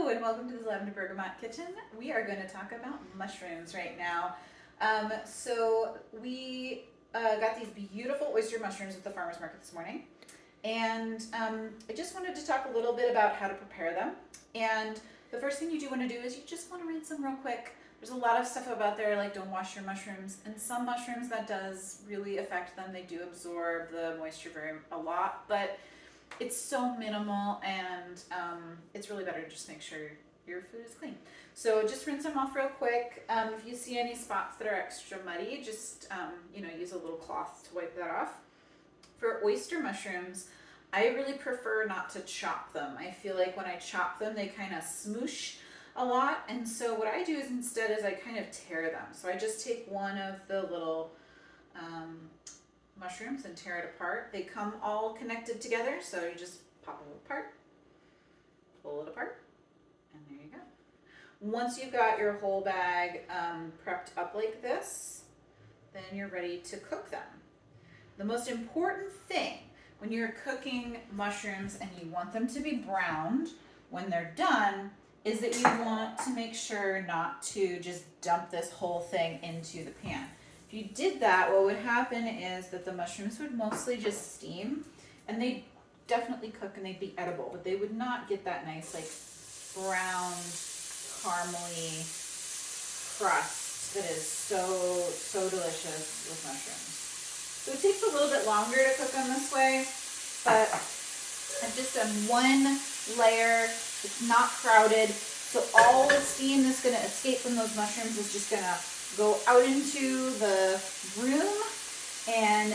Hello and welcome to the Lavender Bergamot Kitchen. We are going to talk about mushrooms right now. So we got these beautiful oyster mushrooms at the farmer's market this morning. And I just wanted to talk a little bit about how to prepare them. And the first thing you do want to do is you just want to rinse them real quick. There's a lot of stuff about there like don't wash your mushrooms. And some mushrooms that does really affect them. They do absorb the moisture a lot, but it's so minimal, and it's really better to just make sure your food is clean. So just rinse them off real quick. If you see any spots that are extra muddy, just use a little cloth to wipe that off. For oyster mushrooms, I really prefer not to chop them. I feel like when I chop them, they kind of smoosh a lot, and so what I do is instead is I kind of tear them. So I just take one of the little mushrooms and tear it apart. They come all connected together, so you just pop it apart, pull it apart, and there you go. Once you've got your whole bag prepped up like this, then you're ready to cook them. The most important thing when you're cooking mushrooms and you want them to be browned when they're done is that you want to make sure not to just dump this whole thing into the pan. If you did that, what would happen is that the mushrooms would mostly just steam, and they'd definitely cook and they'd be edible, but they would not get that nice like brown, caramely crust that is so delicious with mushrooms. So it takes a little bit longer to cook them this way, but I've just done one layer. It's not crowded, so all the steam that's going to escape from those mushrooms is just going to go out into the room and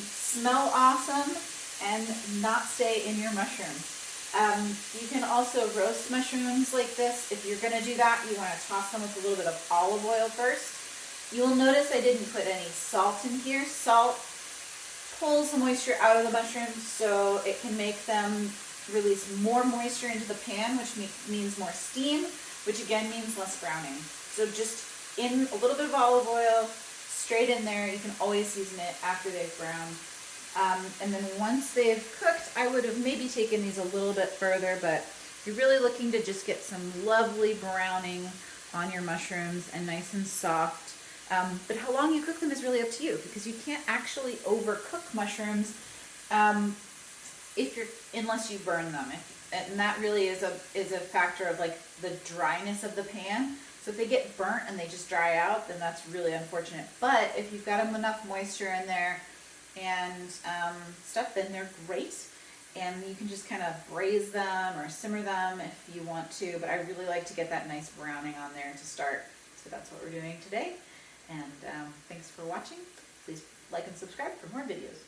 smell awesome and not stay in your mushrooms. You can also roast mushrooms like this. If you're going to do that, you want to toss them with a little bit of olive oil first. You will notice I didn't put any salt in here. Salt pulls the moisture out of the mushrooms, so it can make them release more moisture into the pan, which means more steam, which again means less browning. So just in a little bit of olive oil, straight in there. You can always season it after they've browned. And then once they've cooked, I would have maybe taken these a little bit further, but you're really looking to just get some lovely browning on your mushrooms and nice and soft. But how long you cook them is really up to you, because you can't actually overcook mushrooms unless you burn them. And that really is a factor of like the dryness of the pan. So if they get burnt and they just dry out, then that's really unfortunate. But if you've got enough moisture in there and stuff, then they're great. And you can just kind of braise them or simmer them if you want to. But I really like to get that nice browning on there to start. So that's what we're doing today. And thanks for watching. Please like and subscribe for more videos.